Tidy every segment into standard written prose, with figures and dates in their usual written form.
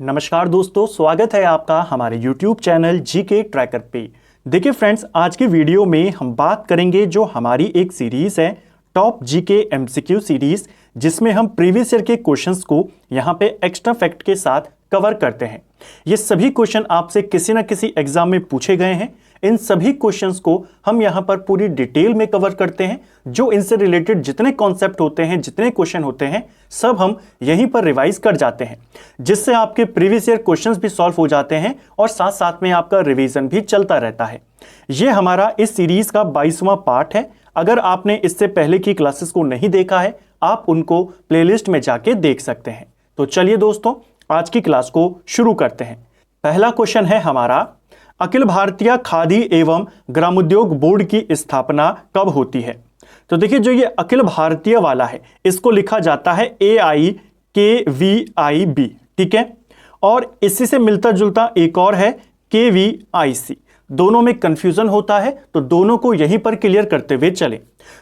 नमस्कार दोस्तों, स्वागत है आपका हमारे YouTube चैनल जीके ट्रैकर पे। देखिए फ्रेंड्स, आज की वीडियो में हम बात करेंगे जो हमारी एक सीरीज है टॉप जीके एमसीक्यू सीरीज, जिसमें हम प्रीवियस ईयर के क्वेश्चंस को यहाँ पे एक्स्ट्रा फैक्ट के साथ कवर करते हैं। ये सभी क्वेश्चन आपसे किसी न किसी एग्जाम में पूछे गए हैं। इन सभी क्वेश्चंस को हम यहाँ पर पूरी डिटेल में कवर करते हैं। जो इनसे रिलेटेड जितने कॉन्सेप्ट होते हैं, जितने क्वेश्चन होते हैं, सब हम यहीं पर रिवाइज कर जाते हैं, जिससे आपके प्रीवियस ईयर क्वेश्चंस भी सॉल्व हो जाते हैं और साथ साथ में आपका रिवीजन भी चलता रहता है। ये हमारा इस सीरीज का 22वां पार्ट है। अगर आपने इससे पहले की क्लासेस को नहीं देखा है, आप उनको प्लेलिस्ट में जाके देख सकते हैं। तो चलिए दोस्तों, आज की क्लास को शुरू करते हैं। पहला क्वेश्चन है हमारा, अखिल भारतीय खादी एवं ग्रामोद्योग बोर्ड की स्थापना कब होती है? तो देखिए, जो ये अखिल भारतीय वाला है, इसको लिखा जाता है AIKVIB, ठीक है। और इसी से मिलता जुलता एक और है KVIC। दोनों में कंफ्यूजन होता है, तो दोनों को यहीं पर क्लियर करते हुए चले।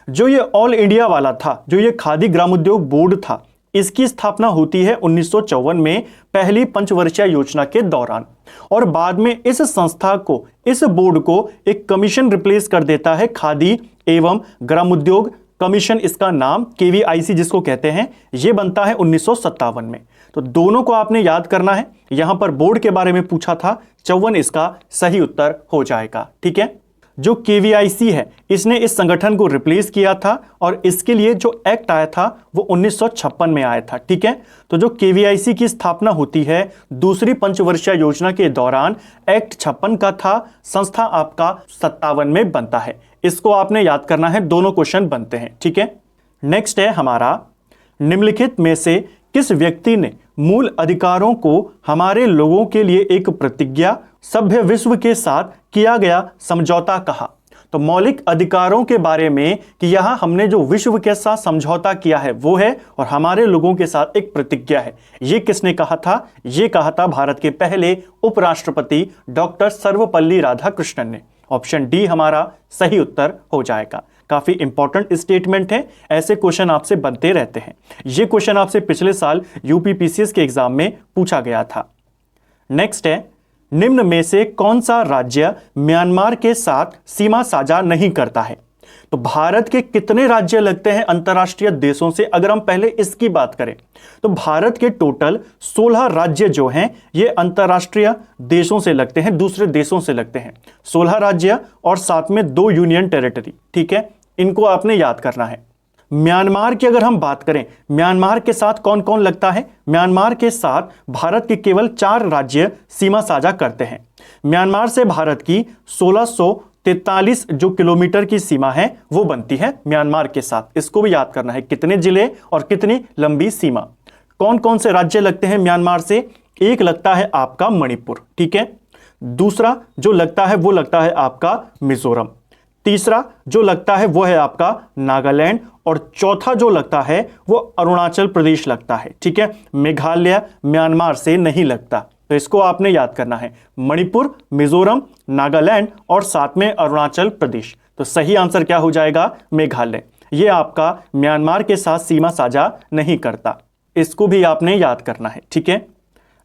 जो ये ऑल इंडिया वाला था, जो ये खादी ग्रामोद्योग बोर्ड था, इसकी स्थापना होती है 1954 में पहली पंचवर्षीय योजना के दौरान। और बाद में इस संस्था को, इस बोर्ड को एक कमीशन रिप्लेस कर देता है, खादी एवं ग्रामोद्योग कमीशन। इसका नाम KVIC जिसको कहते हैं, यह बनता है 1957 में। तो दोनों को आपने याद करना है। यहां पर बोर्ड के बारे में पूछा था, 54 इसका सही उत्तर हो जाएगा, ठीक है। जो KVIC है, इसने इस संगठन को रिप्लेस किया था और इसके लिए जो एक्ट आया था वो 1956 में आया था, ठीक है। तो जो KVIC की स्थापना होती है दूसरी पंचवर्षीय योजना के दौरान, एक्ट 56 का था, संस्था आपका 57 में बनता है। इसको आपने याद करना है, दोनों क्वेश्चन बनते हैं, ठीक है। नेक्स्ट है हमारा, निम्नलिखित में से किस व्यक्ति ने मूल अधिकारों को हमारे लोगों के लिए एक प्रतिज्ञा सभ्य विश्व के साथ किया गया समझौता कहा? तो मौलिक अधिकारों के बारे में कि यहां हमने जो विश्व के साथ समझौता किया है वो है, और हमारे लोगों के साथ एक प्रतिज्ञा है। ये किसने कहा था? ये कहा था भारत के पहले उपराष्ट्रपति डॉक्टर सर्वपल्ली राधाकृष्णन ने। ऑप्शन डी हमारा सही उत्तर हो जाएगा। काफी इंपॉर्टेंट स्टेटमेंट है, ऐसे क्वेश्चन आपसे बनते रहते हैं। ये क्वेश्चन आपसे पिछले साल UPPCS के एग्जाम में पूछा गया था। नेक्स्ट है, निम्न में से कौन सा राज्य म्यांमार के साथ सीमा साझा नहीं करता है? तो भारत के कितने राज्य लगते हैं अंतर्राष्ट्रीय देशों से? अगर हम पहले इसकी बात करें तो भारत के टोटल 16 राज्य जो हैं ये अंतर्राष्ट्रीय देशों से लगते हैं, दूसरे देशों से लगते हैं। 16 राज्य और साथ में 2 यूनियन टेरिटरी, ठीक है। इनको आपने याद करना है। म्यांमार की अगर हम बात करें, म्यांमार के साथ कौन कौन लगता है? म्यांमार के साथ भारत के केवल 4 राज्य सीमा साझा करते हैं। म्यांमार से भारत की 1643 जो किलोमीटर की सीमा है वो बनती है म्यांमार के साथ। इसको भी याद करना है, कितने जिले और कितनी लंबी सीमा। कौन कौन से राज्य लगते हैं म्यांमार से? एक लगता है आपका मणिपुर, ठीक है। दूसरा जो लगता है वो लगता है आपका मिजोरम। तीसरा जो लगता है वो है आपका नागालैंड, और चौथा जो लगता है वो अरुणाचल प्रदेश लगता है, ठीक है। मेघालय म्यांमार से नहीं लगता, तो इसको आपने याद करना है। मणिपुर, मिजोरम, नागालैंड और साथ में अरुणाचल प्रदेश। तो सही आंसर क्या हो जाएगा? मेघालय। ये आपका म्यांमार के साथ सीमा साझा नहीं करता, इसको भी आपने याद करना है, ठीक है।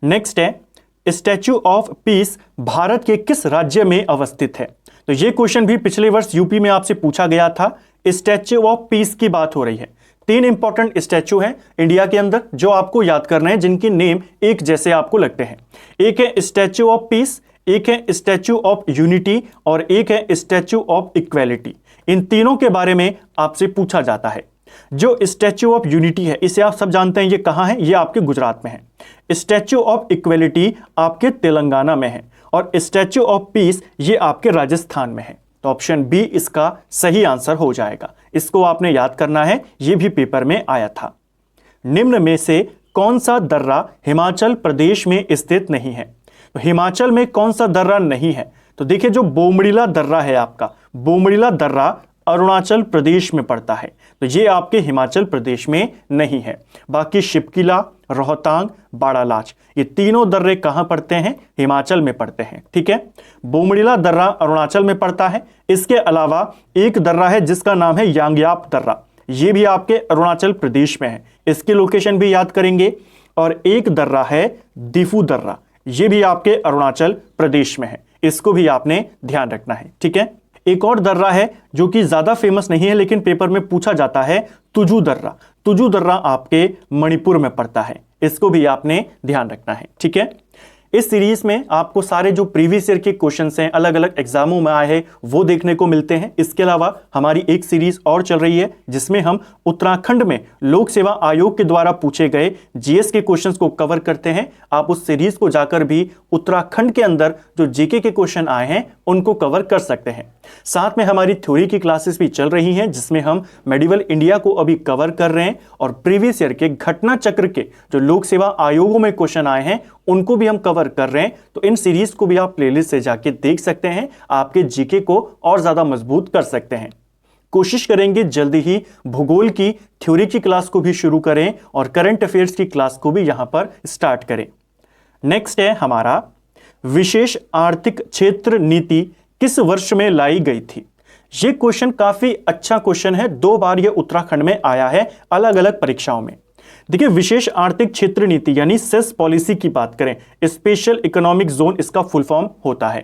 नेक्स्ट है, स्टैच्यू ऑफ पीस भारत के किस राज्य में अवस्थित है? तो ये क्वेश्चन भी पिछले वर्ष यूपी में आपसे पूछा गया था। स्टैच्यू ऑफ पीस की बात हो रही है। 3 इंपॉर्टेंट स्टैच्यू हैं इंडिया के अंदर जो आपको याद करना है, जिनकी नेम एक जैसे आपको लगते हैं। एक है स्टैच्यू ऑफ पीस, एक है स्टैच्यू ऑफ यूनिटी और एक है स्टैच्यू ऑफ इक्वेलिटी। इन तीनों के बारे में आपसे पूछा जाता है। जो स्टैच्यू ऑफ यूनिटी है, इसे आप सब जानते हैं, ये कहां है? ये आपके गुजरात में है। स्टैच्यू ऑफ इक्वेलिटी आपके तेलंगाना में है, और स्टैच्यू ऑफ पीस ये आपके राजस्थान में है। तो ऑप्शन बी इसका सही आंसर हो जाएगा। इसको आपने याद करना है, ये भी पेपर में आया था। निम्न में से कौन सा दर्रा हिमाचल प्रदेश में स्थित नहीं है? तो हिमाचल में कौन सा दर्रा नहीं है? तो देखिए, जो बोमड़ीला दर्रा है आपका, बोमड़ीला दर्रा अरुणाचल प्रदेश में पड़ता है, तो ये आपके हिमाचल प्रदेश में नहीं है। बाकी शिपकिला, रोहतांग, बाड़ालाच, ये तीनों दर्रे कहां पड़ते हैं? हिमाचल में पड़ते हैं, ठीक है। बोमड़ीला दर्रा अरुणाचल में पड़ता है। इसके अलावा एक दर्रा है जिसका नाम है यांग्याप दर्रा, ये भी आपके अरुणाचल प्रदेश में है। इसकी लोकेशन भी याद करेंगे। और एक दर्रा है दिफू दर्रा, ये भी आपके अरुणाचल प्रदेश में है, इसको भी आपने ध्यान रखना है। ठीक है, एक और दर्रा है जो कि ज्यादा फेमस नहीं है लेकिन पेपर में पूछा जाता है, तुजू दर्रा। तुजू दर्रा आपके मणिपुर में पड़ता है, इसको भी आपने ध्यान रखना है। ठीक है, इस सीरीज में आपको सारे जो प्रीवियस ईयर के क्वेश्चंस हैं, अलग अलग एग्जामों में आए हैं, वो देखने को मिलते हैं। इसके अलावा हमारी एक सीरीज और चल रही है जिसमें हम उत्तराखंड में लोक सेवा आयोग के द्वारा पूछे गए जीएस के क्वेश्चंस को कवर करते हैं। आप उस सीरीज को जाकर भी उत्तराखंड के अंदर जो जीके के क्वेश्चन आए हैं उनको कवर कर सकते हैं। साथ में हमारी थ्योरी की क्लासेस भी चल रही हैं जिसमें हम मेडिवल इंडिया को अभी कवर कर रहे हैं और प्रीवियस ईयर के घटना चक्र के जो लोक सेवा आयोगों में क्वेश्चन आए हैं उनको भी हम कवर कर रहे हैं। तो इन सीरीज को भी आप प्लेलिस्ट से जाके देख सकते हैं, आपके जीके को और ज्यादा मजबूत कर सकते हैं। कोशिश करेंगे जल्दी ही भूगोल की थ्योरी की क्लास को भी शुरू करें और करंट अफेयर्स की क्लास को भी यहां पर स्टार्ट करें। नेक्स्ट है हमारा विशेष आर्थिक क्षेत्र नीति किस वर्ष में लाई गई थी। यह क्वेश्चन काफी अच्छा क्वेश्चन है, 2 बार यह उत्तराखंड में आया है अलग अलग परीक्षाओं में। देखिए, विशेष आर्थिक क्षेत्र नीति यानी सेस पॉलिसी की बात करें, स्पेशल इकोनॉमिक जोन इसका फुल फॉर्म होता है।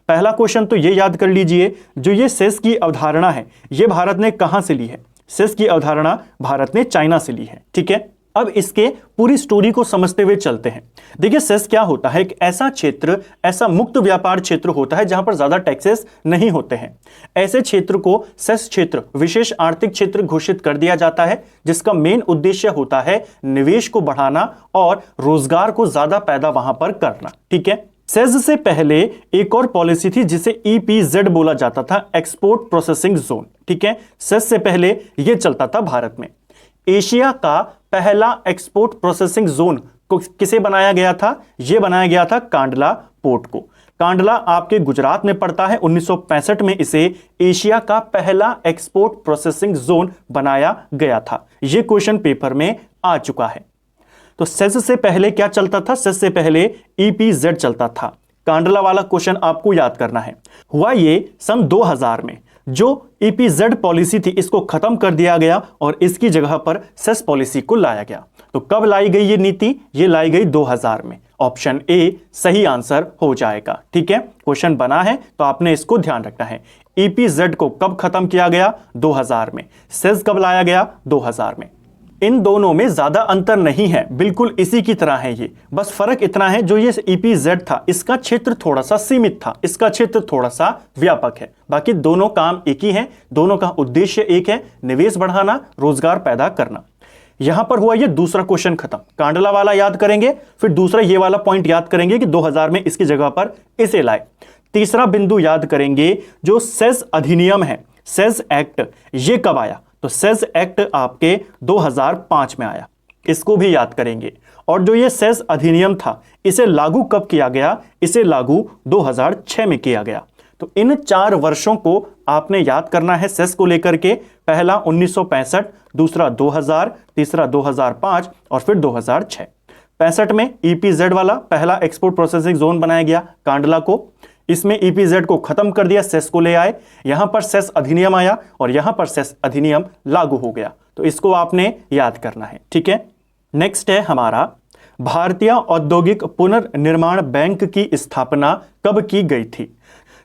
पहला क्वेश्चन तो ये याद कर लीजिए, जो ये सेस की अवधारणा है ये भारत ने कहां से ली है। सेस की अवधारणा भारत ने चाइना से ली है। ठीक है, अब इसके पूरी स्टोरी को समझते हुए चलते हैं। देखिए, सेस क्या होता है, एक ऐसा क्षेत्र, ऐसा मुक्त व्यापार क्षेत्र होता है जहां पर ज्यादा टैक्सेस नहीं होते हैं। ऐसे क्षेत्र को सेस क्षेत्र, विशेष आर्थिक क्षेत्र घोषित कर दिया जाता है जिसका मेन उद्देश्य होता है निवेश को बढ़ाना और रोजगार को ज्यादा पैदा वहां पर करना। ठीक है, सेस से पहले एक और पॉलिसी थी जिसे EPZ बोला जाता था, एक्सपोर्ट प्रोसेसिंग जोन। ठीक है, सेस से पहले यह चलता था भारत में। एशिया का पहला एक्सपोर्ट प्रोसेसिंग जोन को किसे बनाया गया था, यह बनाया गया था कांडला पोर्ट को। कांडला आपके गुजरात में पड़ता है। 1965 में इसे एशिया का पहला एक्सपोर्ट प्रोसेसिंग जोन बनाया गया था। यह क्वेश्चन पेपर में आ चुका है। तो सेस से पहले क्या चलता था, सेस से पहले EPZ चलता था। कांडला वाला क्वेश्चन आपको याद करना है। हुआ ये सन 2000 में, जो EPZ पॉलिसी थी इसको खत्म कर दिया गया और इसकी जगह पर सेस पॉलिसी को लाया गया। तो कब लाई गई ये नीति, ये लाई गई 2000 में। ऑप्शन ए सही आंसर हो जाएगा। ठीक है, क्वेश्चन बना है तो आपने इसको ध्यान रखना है। EPZ को कब खत्म किया गया, 2000 में। सेस कब लाया गया, 2000 में। इन दोनों में ज्यादा अंतर नहीं है, बिल्कुल इसी की तरह है ये। बस फर्क इतना है, जो ये EPZ था इसका क्षेत्र थोड़ा सा सीमित था, इसका क्षेत्र थोड़ा सा व्यापक है। बाकी दोनों काम एक ही है, दोनों का उद्देश्य एक है, निवेश बढ़ाना, रोजगार पैदा करना। यहां पर हुआ ये दूसरा क्वेश्चन खत्म। कांडला वाला याद करेंगे, फिर दूसरा ये वाला पॉइंट याद करेंगे कि 2000 में इसकी जगह पर इसे लाए। तीसरा बिंदु याद करेंगे, जो सेस अधिनियम है, सेस एक्ट, ये कब आया। तो सेस एक्ट आपके 2005 में आया, इसको भी याद करेंगे। और जो ये सेस अधिनियम था इसे लागू कब किया गया, इसे लागू 2006 में किया गया। तो इन 4 वर्षों को आपने याद करना है सेस को लेकर के। पहला 1965, दूसरा 2000, तीसरा 2005 और फिर 2006। 65 में EPZ वाला पहला एक्सपोर्ट प्रोसेसिंग जोन बनाया गया कांडला को। इसमें EPZ को खत्म कर दिया, सेस को ले आए। यहां पर सेस अधिनियम आया और यहां पर सेस अधिनियम लागू हो गया। तो इसको आपने याद करना है। ठीक है, नेक्स्ट है हमारा भारतीय औद्योगिक पुनर्निर्माण बैंक की स्थापना कब की गई थी।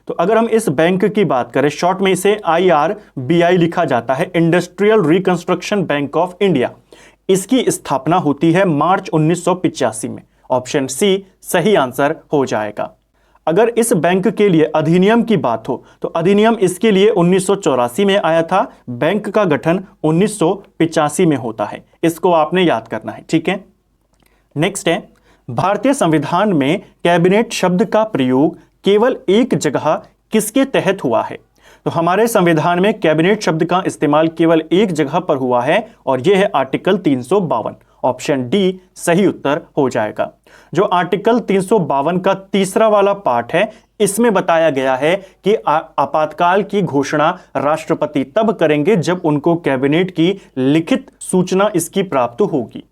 तो अगर हम इस बैंक की बात करें, शॉर्ट में इसे IRBI लिखा जाता है, industrial reconstruction bank of India. इसकी स्थापना होती है मार्च 1985 में। ऑप्शन सी सही आंसर हो जाएगा। अगर इस बैंक के लिए अधिनियम की बात हो तो अधिनियम इसके लिए 1984 में आया था। बैंक का गठन 1985 में होता है, इसको आपने याद करना है। ठीक है, नेक्स्ट है भारतीय संविधान में कैबिनेट शब्द का प्रयोग केवल एक जगह किसके तहत हुआ है। तो हमारे संविधान में कैबिनेट शब्द का इस्तेमाल केवल एक जगह पर हुआ है और यह है आर्टिकल 352। ऑप्शन डी सही उत्तर हो जाएगा। जो आर्टिकल 352 का तीसरा वाला पार्ट है, इसमें बताया गया है कि आपातकाल की घोषणा राष्ट्रपति तब करेंगे जब उनको कैबिनेट की लिखित सूचना इसकी प्राप्त होगी।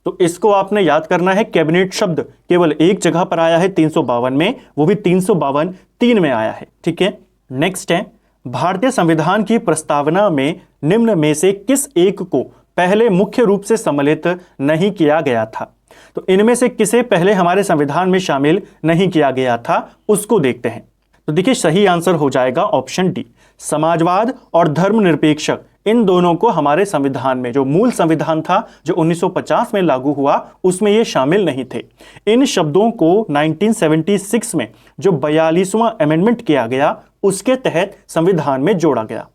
तो इसको आपने याद करना है। कैबिनेट शब्द केवल एक जगह पर आया है 352 में, वो भी 352(3) में आया है। ठीक है, नेक्स्ट है भारतीय संविधान की प्रस्तावना में निम्न में से किस एक को पहले मुख्य रूप से सम्मिलित नहीं किया गया था। तो इनमें से किसे पहले हमारे संविधान में शामिल नहीं किया गया था, उसको देखते हैं। तो देखिए सही आंसर हो जाएगा ऑप्शन डी, समाजवाद और धर्मनिरपेक्षक। इन दोनों को हमारे संविधान में, जो मूल संविधान था जो 1950 में लागू हुआ, उसमें ये शामिल नहीं थे। इन शब्दों को 1976 में जो 42वां अमेंडमेंट किया गया, उसके तहत संविधान में जोड़ा गया।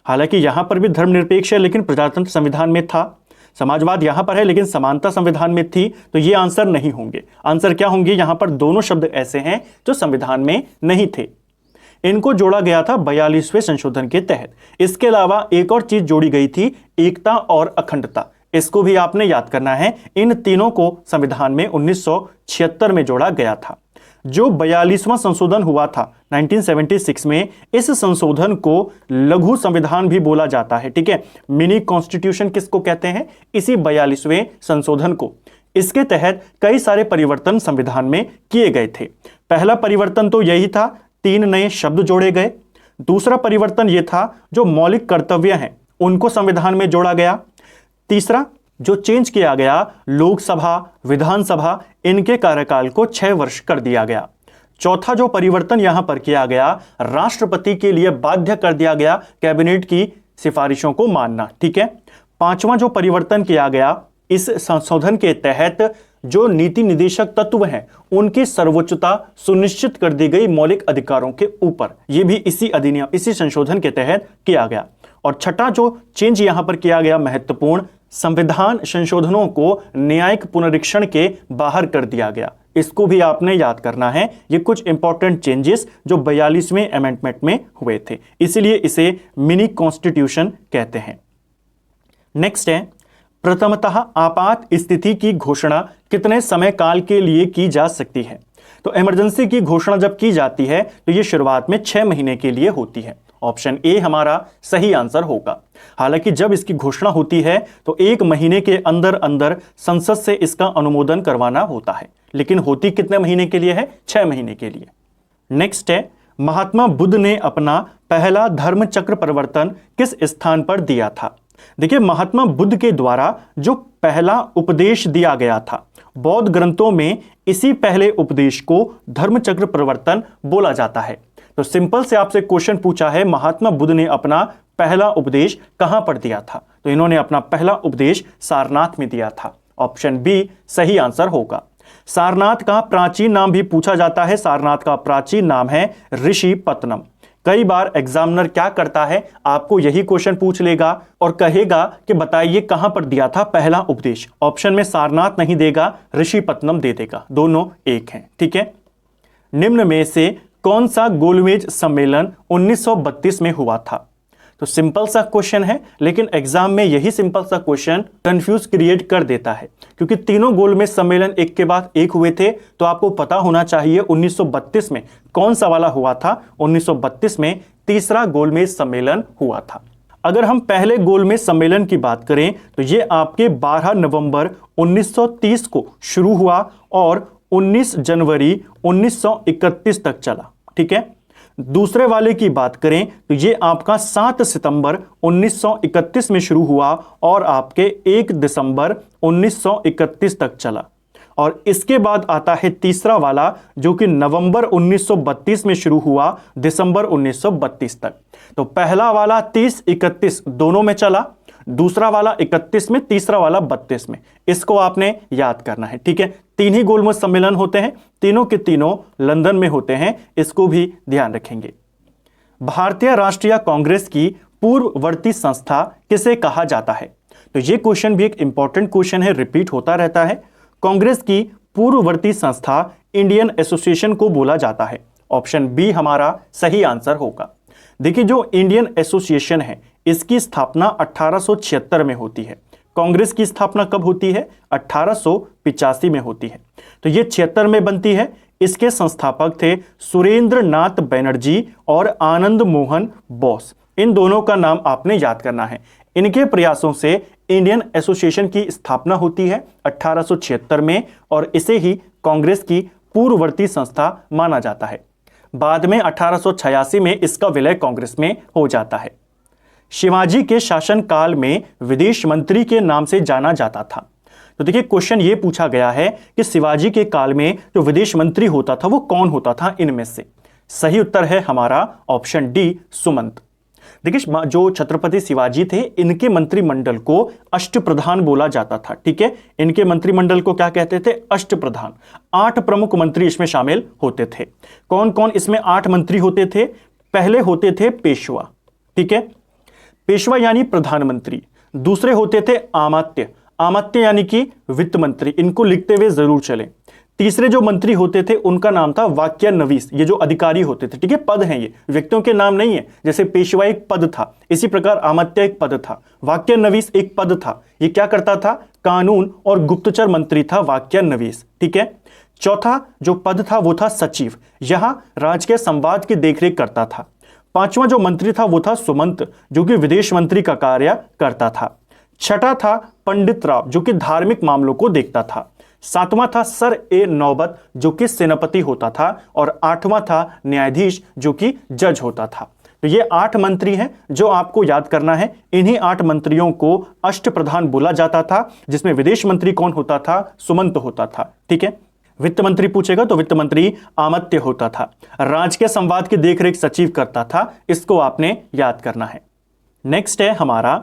हालांकि यहां पर भी धर्मनिरपेक्ष है लेकिन प्रजातंत्र संविधान में था, समाजवाद यहां पर है लेकिन समानता संविधान में थी, तो ये आंसर नहीं होंगे। आंसर क्या होंगे? यहां पर दोनों शब्द ऐसे हैं जो संविधान में नहीं थे, इनको जोड़ा गया था 42वें संशोधन के तहत। इसके अलावा एक और चीज जोड़ी गई थी, एकता और अखंडता। इसको भी आपने याद करना है। इन तीनों को संविधान में 1976 में जोड़ा गया था। जो 42वां संशोधन हुआ था 1976 में, इस संशोधन को लघु संविधान भी बोला जाता है, ठीक है। मिनी कॉन्स्टिट्यूशन किसको कहते हैं? इसी 42वें संशोधन को। इसके तहत कई सारे परिवर्तन संविधान में किए गए थे। पहला परिवर्तन तो यही था, 3 नए शब्द जोड़े गए। दूसरा परिवर्तन यह था, जो मौलिक कर्तव्य हैं उनको संविधान में जोड़ा गया। तीसरा जो चेंज किया गया, लोकसभा, विधानसभा, इनके कार्यकाल को 6 वर्ष कर दिया गया। चौथा जो परिवर्तन यहां पर किया गया, राष्ट्रपति के लिए बाध्य कर दिया गया कैबिनेट की सिफारिशों को मानना, ठीक है। पांचवा जो परिवर्तन किया गया, इस संशोधन के तहत जो नीति निदेशक तत्व हैं उनकी सर्वोच्चता सुनिश्चित कर दी गई मौलिक अधिकारों के ऊपर। यह भी इसी अधिनियम, इसी संशोधन के तहत किया गया। और छठा जो चेंज यहां पर किया गया महत्वपूर्ण, संविधान संशोधनों को न्यायिक पुनरीक्षण के बाहर कर दिया गया। इसको भी आपने याद करना है। ये कुछ इंपॉर्टेंट चेंजेस जो 42वें अमेंडमेंट में हुए थे, इसलिए इसे मिनी कॉन्स्टिट्यूशन कहते हैं। नेक्स्ट है, प्रथमतः आपात स्थिति की घोषणा कितने समय काल के लिए की जा सकती है? तो इमरजेंसी की घोषणा जब की जाती है तो यह शुरुआत में 6 महीने के लिए होती है। ऑप्शन ए हमारा सही आंसर होगा। हालांकि जब इसकी घोषणा होती है तो 1 महीने के अंदर अंदर संसद से इसका अनुमोदन करवाना होता है, लेकिन होती कितने महीने के लिए है? 6 महीने के लिए। नेक्स्ट है, महात्मा बुद्ध ने अपना पहला धर्म चक्र परिवर्तन किस स्थान पर दिया था? देखिए, महात्मा बुद्ध के द्वारा जो पहला उपदेश दिया गया था, बौद्ध ग्रंथों में इसी पहले उपदेश को धर्म चक्र परिवर्तन बोला जाता है। तो सिंपल से आपसे क्वेश्चन पूछा है, महात्मा बुद्ध ने अपना पहला उपदेश कहां पर दिया था? तो इन्होंने अपना पहला उपदेश सारनाथ में दिया था। ऑप्शन बी सही आंसर होगा। सारनाथ का प्राचीन नाम भी पूछा जाता है। सारनाथ का प्राचीन नाम है ऋषिपत्तनम। कई बार एग्जामिनर क्या करता है, आपको यही क्वेश्चन पूछ लेगा और कहेगा कि बताइए कहां पर दिया था पहला उपदेश। ऑप्शन में सारनाथ नहीं देगा, ऋषिपत्तनम दे देगा। दोनों एक हैं, ठीक है। निम्न में से कौन सा गोलमेज सम्मेलन 1932 में हुआ था? तो सिंपल सा क्वेश्चन है, लेकिन एग्जाम में यही सिंपल सा क्वेश्चन कंफ्यूज क्रिएट कर देता है, क्योंकि तीनों गोलमेज सम्मेलन एक के बाद एक हुए थे। तो आपको पता होना चाहिए 1932 में कौन सा वाला हुआ था। 1932 में तीसरा गोलमेज सम्मेलन हुआ था। अगर हम पहले गोलमेज सम्मेलन की बात करें तो ये आपके 12 नवंबर 1930 को शुरू हुआ और 19 जनवरी 1931 तक चला, ठीक है। दूसरे वाले की बात करें तो ये आपका 7 सितंबर 1931 में शुरू हुआ और आपके 1 दिसंबर 1931 तक चला। और इसके बाद आता है तीसरा वाला, जो कि नवंबर 1932 में शुरू हुआ, दिसंबर 1932 तक। तो पहला वाला 30-31 दोनों में चला, दूसरा वाला 31 में, तीसरा वाला 32 में। इसको आपने याद करना है, ठीक है। 3 ही गोलमेज सम्मेलन होते हैं, तीनों के तीनों लंदन में होते हैं, इसको भी ध्यान रखेंगे। भारतीय राष्ट्रीय कांग्रेस की पूर्ववर्ती संस्था किसे कहा जाता है? तो यह क्वेश्चन भी एक इंपॉर्टेंट क्वेश्चन है, रिपीट होता रहता है। कांग्रेस की पूर्ववर्ती संस्था इंडियन एसोसिएशन को बोला जाता है। ऑप्शन बी हमारा सही आंसर होगा। देखिए, जो इंडियन एसोसिएशन है इसकी स्थापना 1876 में होती है। कांग्रेस की स्थापना कब होती है? 1885 में होती है। तो ये 76 में बनती है। इसके संस्थापक थे सुरेंद्र नाथ बनर्जी और आनंद मोहन बोस। इन दोनों का नाम आपने याद करना है। इनके प्रयासों से इंडियन एसोसिएशन की स्थापना होती है 1876 में और इसे ही कांग्रेस की पूर्ववर्ती संस्था माना जाता है। बाद में 1886 में इसका विलय कांग्रेस में हो जाता है। शिवाजी के शासनकाल में विदेश मंत्री के नाम से जाना जाता था। तो देखिए क्वेश्चन ये पूछा गया है कि शिवाजी के काल में जो विदेश मंत्री होता था वो कौन होता था इनमें से। सही उत्तर है हमारा ऑप्शन डी, सुमंत। देखिए जो छत्रपति शिवाजी थे इनके मंत्रिमंडल को अष्टप्रधान बोला जाता था। ठीक है, इनके मंत्रिमंडल को क्या कहते थे? अष्टप्रधान। 8 प्रमुख मंत्री इसमें शामिल होते थे। कौन कौन इसमें 8 मंत्री होते थे? पहले होते थे पेशवा, ठीक है, पेशवा यानी प्रधानमंत्री। दूसरे होते थे आमात्य, आमात्य यानी कि वित्त मंत्री, इनको लिखते हुए जरूर चले। तीसरे जो मंत्री होते थे उनका नाम था वाक्यानवीस, ये जो अधिकारी होते थे, ठीक है, पद हैं, ये व्यक्तियों के नाम नहीं है। जैसे पेशवा एक पद था, इसी प्रकार आमात्य एक पद था, वाक्यानवीस एक पद था। ये क्या करता था? कानून और गुप्तचर मंत्री था वाक्यानवीस। ठीक है, चौथा जो पद था वो था सचिव, यहां राजकीय संवाद की देखरेख करता था। पांचवा जो मंत्री था वो था सुमंत, जो कि विदेश मंत्री का कार्य करता था। छठा था पंडित राव, जो कि धार्मिक मामलों को देखता था। सातवां था सर ए नौबत, जो कि सेनापति होता था। और आठवां था न्यायाधीश, जो कि जज होता था। तो ये 8 मंत्री हैं जो आपको याद करना है। इन्हीं 8 मंत्रियों को अष्टप्रधान बोला जाता था, जिसमें विदेश मंत्री कौन होता था? सुमंत होता था। ठीक है, वित्त मंत्री पूछेगा तो वित्त मंत्री आमत्य होता था। राजकीय संवाद की देखरेख सचिव करता था, इसको आपने याद करना है। नेक्स्ट है हमारा,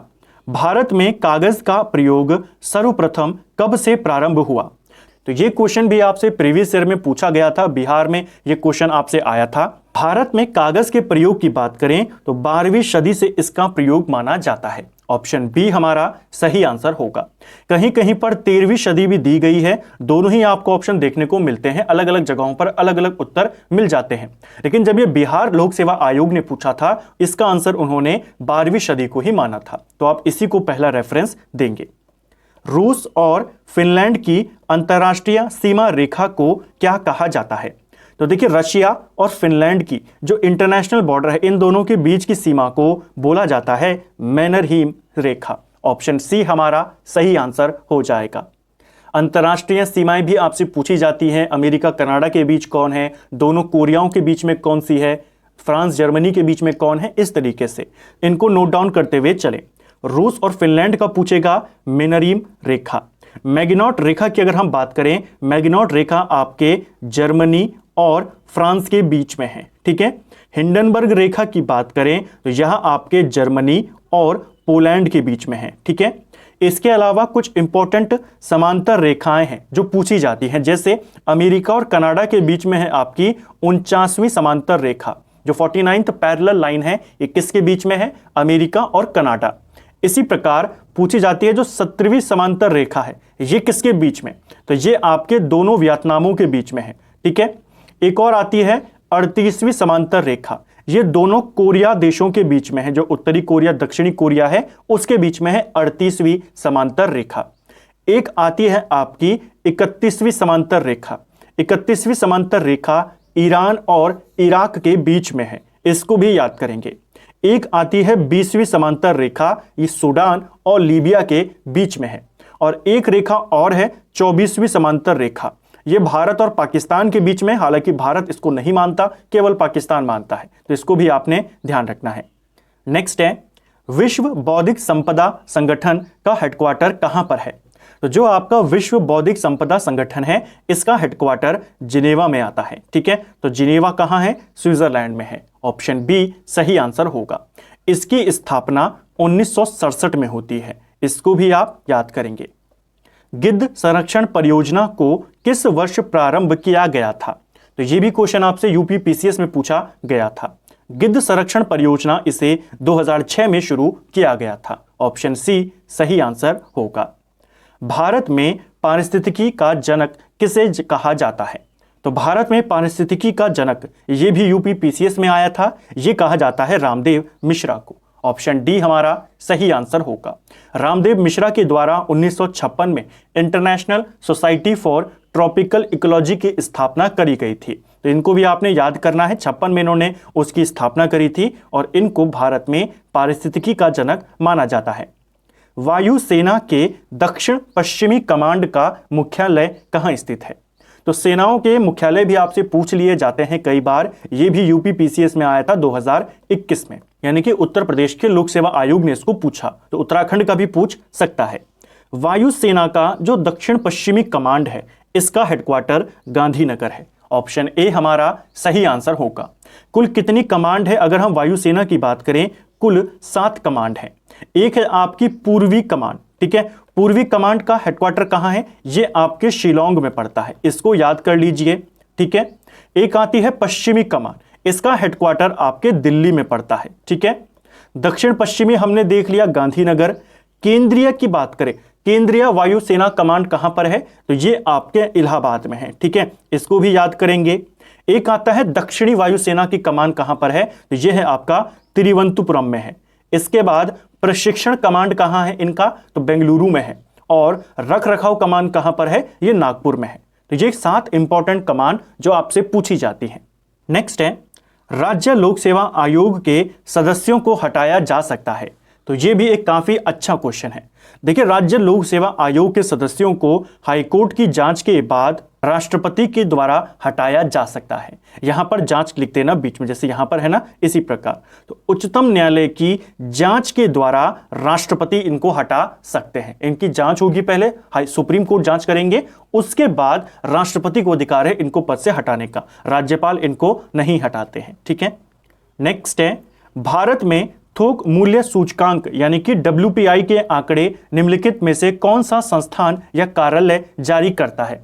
भारत में कागज का प्रयोग सर्वप्रथम कब से प्रारंभ हुआ? तो ये क्वेश्चन भी आपसे प्रीवियस ईयर में पूछा गया था, बिहार में ये क्वेश्चन आपसे आया था। भारत में कागज के प्रयोग की बात करें तो 12वीं सदी से इसका प्रयोग माना जाता है। ऑप्शन बी हमारा सही आंसर होगा। कहीं कहीं पर 13वीं सदी भी दी गई है, दोनों ही आपको ऑप्शन देखने को मिलते हैं, अलग अलग जगहों पर अलग अलग उत्तर मिल जाते हैं। लेकिन जब ये बिहार लोक सेवा आयोग ने पूछा था, इसका आंसर उन्होंने 12वीं सदी को ही माना था, तो आप इसी को पहला रेफरेंस देंगे। रूस और फिनलैंड की अंतर्राष्ट्रीय सीमा रेखा को क्या कहा जाता है? तो देखिए रशिया और फिनलैंड की जो इंटरनेशनल बॉर्डर है, इन दोनों के बीच की सीमा को बोला जाता है मैनरहीम रेखा। ऑप्शन सी हमारा सही आंसर हो जाएगा। अंतर्राष्ट्रीय सीमाएं भी आपसे पूछी जाती हैं। अमेरिका कनाडा के बीच कौन है, दोनों कोरियाओं के बीच में कौन सी है, फ्रांस जर्मनी के बीच में कौन है, इस तरीके से इनको नोट डाउन करते हुए चले। रूस और फिनलैंड का पूछेगा मैनरहीम रेखा। मैगिनॉट रेखा की अगर हम बात करें, मैगिनॉट रेखा आपके जर्मनी और फ्रांस के बीच में है। ठीक है, हिंडनबर्ग रेखा की बात करें तो यह आपके जर्मनी और पोलैंड के बीच में है। ठीक है, इसके अलावा कुछ इंपॉर्टेंट समांतर रेखाएं हैं जो पूछी जाती हैं, जैसे अमेरिका और कनाडा के बीच में है आपकी 49वीं समांतर रेखा, जो 49th पैरेलल लाइन है, ये किसके बीच में है? अमेरिका और कनाडा। इसी प्रकार पूछी जाती है जो 17वीं समांतर रेखा है, ये किसके बीच में? तो ये आपके दोनों वियतनामों के बीच में है। ठीक है, एक और आती है 38वीं समांतर रेखा, ये दोनों कोरिया देशों के बीच में है, जो उत्तरी कोरिया दक्षिणी कोरिया है उसके बीच में है 38वीं समांतर रेखा। एक आती है आपकी 31वीं समांतर रेखा। 31वीं समांतर रेखा ईरान और इराक के बीच में है, इसको भी याद करेंगे। एक आती है 20वीं समांतर रेखा, ये सूडान और लीबिया के बीच में है। और एक रेखा और है 24वीं समांतर रेखा, ये भारत और पाकिस्तान के बीच में, हालांकि भारत इसको नहीं मानता, केवल पाकिस्तान मानता है, तो इसको भी आपने ध्यान रखना है। नेक्स्ट है, विश्व बौद्धिक संपदा संगठन का हेडक्वार्टर कहां पर है? तो जो आपका विश्व बौद्धिक संपदा संगठन है, इसका हेडक्वार्टर जिनेवा में आता है। ठीक है, तो जिनेवा कहां है? स्विट्जरलैंड में है। ऑप्शन बी सही आंसर होगा। इसकी स्थापना 1967 में होती है, इसको भी आप याद करेंगे। गिद्ध संरक्षण परियोजना को किस वर्ष प्रारंभ किया गया था? तो यह भी क्वेश्चन आपसे यूपी पीसीएस में पूछा गया था। गिद्ध संरक्षण परियोजना इसे 2006 में शुरू किया गया था। ऑप्शन सी सही आंसर होगा। भारत में पारिस्थितिकी का जनक किसे कहा जाता है? तो भारत में पारिस्थितिकी का जनक, ये भी यूपी पीसीएस में आया था, ये कहा जाता है रामदेव मिश्रा को। ऑप्शन डी हमारा सही आंसर होगा। रामदेव मिश्रा के द्वारा 1956 में international society for tropical ecology की स्थापना करी गई थी, तो इनको भी आपने याद करना है। 56 में इन्होंने उसकी स्थापना करी थी और इनको भारत में पारिस्थितिकी का जनक माना जाता है। वायुसेना के दक्षिण पश्चिमी कमांड का मुख्यालय कहाँ स्थित है? तो सेनाओं के मुख्यालय भी आपसे पूछ लिए जाते हैं कई बार, ये भी यूपी पीसीएस में आया था 2021 में, यानी कि उत्तर प्रदेश के लोक सेवा आयोग ने इसको पूछा, तो उत्तराखंड का भी पूछ सकता है। वायुसेना का जो दक्षिण पश्चिमी कमांड है इसका हेडक्वार्टर गांधीनगर है। ऑप्शन ए हमारा सही आंसर होगा। कुल कितनी कमांड है अगर हम वायुसेना की बात करें? कुल 7 कमांड है। एक है आपकी पूर्वी कमांड, ठीक है। पूर्वी कमांड का हेडक्वार्टर कहां है? ये आपके शिलोंग में पड़ता है, इसको याद कर लीजिए, ठीक है। एक आती है पश्चिमी कमांड, इसका हेडक्वार्टर आपके दिल्ली में पड़ता है, ठीक है। दक्षिण पश्चिमी हमने देख लिया गांधीनगर। केंद्रीय की बात करें, केंद्रीय वायुसेना कमांड कहां पर है? तो ये आपके इलाहाबाद में है, ठीक है, इसको भी याद करेंगे। एक आता है दक्षिणी वायुसेना की कमांड कहां पर है? तो यह है आपका तिरुवनंतपुरम में है। इसके बाद प्रशिक्षण कमांड कहां है इनका? तो बेंगलुरु में है। और रख रखाव कमांड कहां पर है? ये नागपुर में है। तो ये 7 इंपॉर्टेंट कमांड जो आपसे पूछी जाती हैं। नेक्स्ट है, राज्य लोक सेवा आयोग के सदस्यों को हटाया जा सकता है। तो ये भी एक काफी अच्छा क्वेश्चन है। देखिए, राज्य लोक सेवा आयोग के सदस्यों को हाईकोर्ट की जांच के बाद राष्ट्रपति के द्वारा हटाया जा सकता है। यहां पर जांच लिख देना बीच में, जैसे यहां पर है ना, इसी प्रकार। तो उच्चतम न्यायालय की जांच के द्वारा राष्ट्रपति इनको हटा सकते हैं। इनकी जांच होगी, पहले सुप्रीम कोर्ट जांच करेंगे, उसके बाद राष्ट्रपति को अधिकार है इनको पद से हटाने का। राज्यपाल इनको नहीं हटाते हैं, ठीक है। नेक्स्ट है, भारत में थोक मूल्य सूचकांक यानी कि WPI के आंकड़े निम्नलिखित में से कौन सा संस्थान या कार्यालय जारी करता है?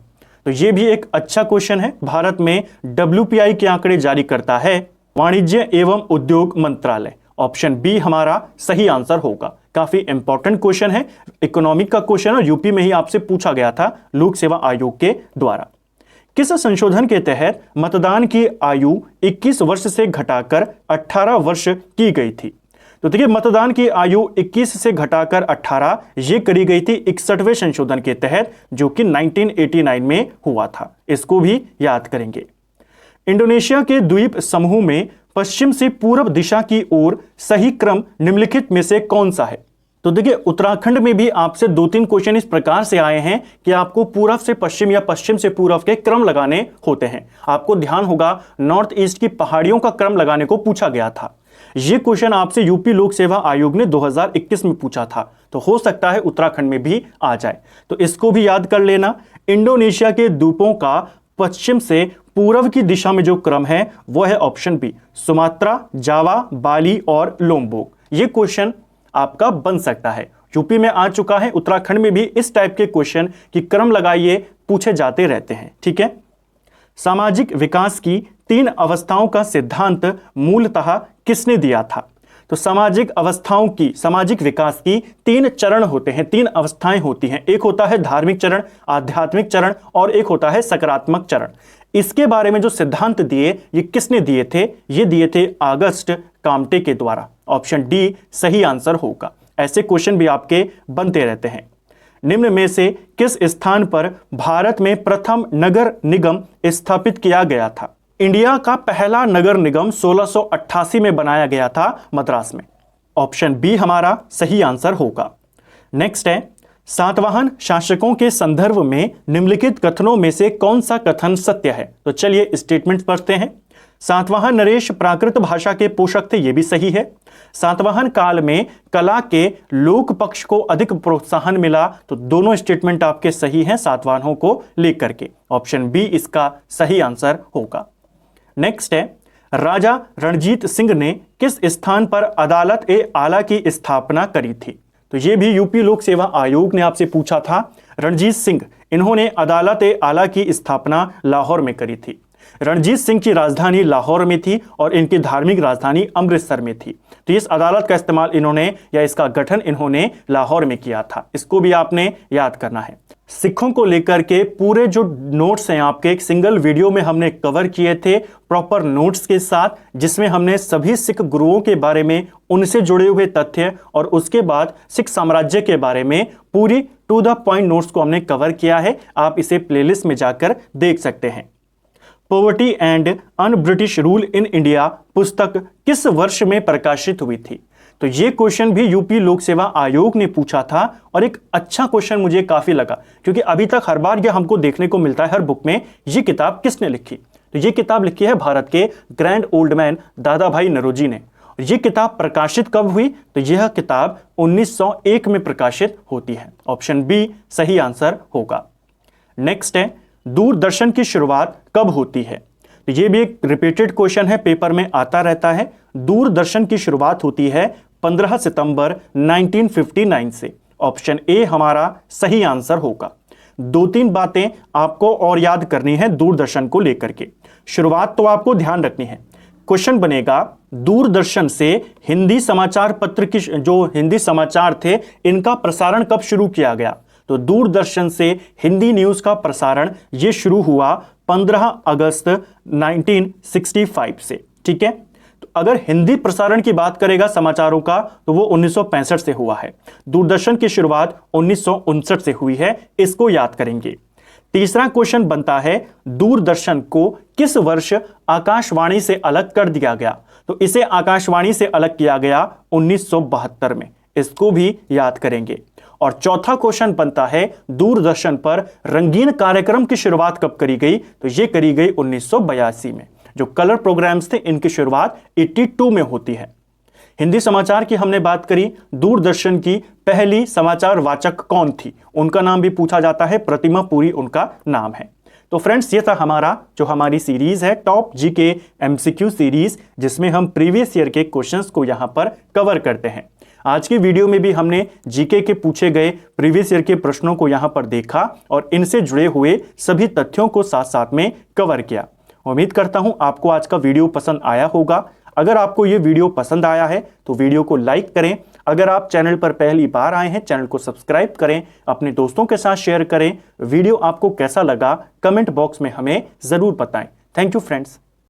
तो यह भी एक अच्छा क्वेश्चन है। भारत में WPI के आंकड़े जारी करता है वाणिज्य एवं उद्योग मंत्रालय। ऑप्शन बी हमारा सही आंसर होगा। काफी इंपॉर्टेंट क्वेश्चन है, इकोनॉमिक का क्वेश्चन, और यूपी में ही आपसे पूछा गया था लोक सेवा आयोग के द्वारा। किस संशोधन के तहत मतदान की आयु 21 वर्ष से घटाकर 18 वर्ष की गई थी? तो देखिए, मतदान की आयु 21 से घटाकर 18 ये करी गई थी 61वें संशोधन के तहत, जो कि 1989 में हुआ था। इसको भी याद करेंगे। इंडोनेशिया के द्वीप समूह में पश्चिम से पूर्व दिशा की ओर सही क्रम निम्नलिखित में से कौन सा है? तो देखिए, उत्तराखंड में भी आपसे 2-3 क्वेश्चन इस प्रकार से आए हैं कि आपको पूर्व से पश्चिम या पश्चिम से पूर्व के क्रम लगाने होते हैं। आपको ध्यान होगा, नॉर्थ ईस्ट की पहाड़ियों का क्रम लगाने को पूछा गया था। यह क्वेश्चन आपसे यूपी लोक सेवा आयोग ने 2021 में पूछा था, तो हो सकता है उत्तराखंड में भी आ जाए, तो इसको भी याद कर लेना। इंडोनेशिया के द्वीपों का पश्चिम से पूर्व की दिशा में जो क्रम है वो है ऑप्शन बी, सुमात्रा, जावा, बाली और लोम्बोक। यह क्वेश्चन आपका बन सकता है। यूपी में आ चुका है, उत्तराखंड में भी इस टाइप के क्वेश्चन की क्रम लगाइए पूछे जाते रहते हैं, ठीक है। सामाजिक विकास की 3 अवस्थाओं का सिद्धांत मूलतः किसने दिया था? तो सामाजिक अवस्थाओं की, सामाजिक विकास की 3 चरण होते हैं, 3 अवस्थाएं होती हैं। एक होता है धार्मिक चरण, आध्यात्मिक चरण और एक होता है सकारात्मक चरण। इसके बारे में जो सिद्धांत दिए ये किसने दिए थे? ये दिए थे ऑगस्ट काम्टे के द्वारा। ऑप्शन डी सही आंसर होगा। ऐसे क्वेश्चन भी आपके बनते रहते हैं। निम्न में से किस स्थान पर भारत में प्रथम नगर निगम स्थापित किया गया था? इंडिया का पहला नगर निगम 1688 में बनाया गया था मद्रास में। ऑप्शन बी हमारा सही आंसर होगा। नेक्स्ट है, सातवाहन शासकों के संदर्भ में निम्नलिखित कथनों में से कौन सा कथन सत्य है? तो चलिए स्टेटमेंट पढ़ते हैं। सातवाहन नरेश प्राकृत भाषा के पोषक थे, यह भी सही है। सातवाहन काल में कला के लोक पक्ष को अधिक प्रोत्साहन मिला, तो दोनों स्टेटमेंट आपके सही हैं सातवाहनों को लेकर के। ऑप्शन बी इसका सही आंसर होगा। नेक्स्ट है, राजा रणजीत सिंह ने किस स्थान पर अदालत ए आला की स्थापना करी थी? तो यह भी यूपी लोक सेवा आयोग ने आपसे पूछा था। रणजीत सिंह, इन्होंने अदालत ए आला की स्थापना लाहौर में करी थी। रणजीत सिंह की राजधानी लाहौर में थी और इनकी धार्मिक राजधानी अमृतसर में थी। तो इस अदालत का इस्तेमाल इन्होंने, या इसका गठन इन्होंने लाहौर में किया था। इसको भी आपने याद करना है। सिखों को लेकर के पूरे जो नोट्स हैं आपके एक सिंगल वीडियो में हमने कवर किए थे, प्रॉपर नोट्स के साथ, जिसमें हमने सभी सिख गुरुओं के बारे में, उनसे जुड़े हुए तथ्य और उसके बाद सिख साम्राज्य के बारे में पूरी टू द पॉइंट नोट्स को हमने कवर किया है। आप इसे प्लेलिस्ट में जाकर देख सकते हैं। Poverty and un British rule in India पुस्तक किस वर्ष में प्रकाशित हुई थी? तो ये क्वेश्चन भी यूपी लोक सेवा आयोग ने पूछा था और एक अच्छा क्वेश्चन मुझे काफी लगा, क्योंकि अभी तक हर बार यह हमको देखने को मिलता है हर बुक में। ये किताब किसने लिखी? तो ये किताब लिखी है भारत के ग्रैंड ओल्ड मैन दादा भाई नौरोजी ने। ये किताब प्रकाशित कब हुई? तो यह किताब 1901 में प्रकाशित होती है। ऑप्शन बी सही आंसर होगा। नेक्स्ट है, दूरदर्शन की शुरुआत कब होती है? तो ये भी एक रिपीटेड क्वेश्चन है, पेपर में आता रहता है। दूरदर्शन की शुरुआत होती है 15 सितंबर 1959 से। ऑप्शन ए हमारा सही आंसर होगा। 2-3 बातें आपको और याद करनी है दूरदर्शन को लेकर के। शुरुआत तो आपको ध्यान रखनी है। क्वेश्चन बनेगा, दूरदर्शन से हिंदी समाचार पत्र की जो हिंदी समाचार थे इनका प्रसारण कब शुरू किया गया? तो दूरदर्शन से हिंदी न्यूज का प्रसारण ये शुरू हुआ 15 अगस्त 1965 से। ठीक है, तो अगर हिंदी प्रसारण की बात करेगा समाचारों का तो वो 1965 से हुआ है। दूरदर्शन की शुरुआत 1959 से हुई है, इसको याद करेंगे। तीसरा क्वेश्चन बनता है, दूरदर्शन को किस वर्ष आकाशवाणी से अलग कर दिया गया? तो इसे आकाशवाणी से अलग किया गया 1972 में, इसको भी याद करेंगे। और चौथा क्वेश्चन बनता है, दूरदर्शन पर रंगीन कार्यक्रम की शुरुआत कब करी गई? तो यह करी गई 1982 में। जो कलर प्रोग्राम्स थे इनकी शुरुआत 82 में होती है। हिंदी समाचार की हमने बात करी, दूरदर्शन की पहली समाचार वाचक कौन थी? उनका नाम भी पूछा जाता है, प्रतिमा पुरी उनका नाम है। तो फ्रेंड्स, ये था हमारी सीरीज है टॉप जीके एमसीक्यू सीरीज, जिसमें हम प्रीवियस ईयर के क्वेश्चंस को यहां पर कवर करते हैं। आज की वीडियो में भी हमने जीके के पूछे गए प्रीवियस ईयर के प्रश्नों को यहां पर देखा और इनसे जुड़े हुए सभी तथ्यों को साथ साथ में कवर किया। उम्मीद करता हूं आपको आज का वीडियो पसंद आया होगा। अगर आपको यह वीडियो पसंद आया है तो वीडियो को लाइक करें। अगर आप चैनल पर पहली बार आए हैं, चैनल को सब्सक्राइब करें, अपने दोस्तों के साथ शेयर करें। वीडियो आपको कैसा लगा कमेंट बॉक्स में हमें जरूर बताएं। Thank you friends.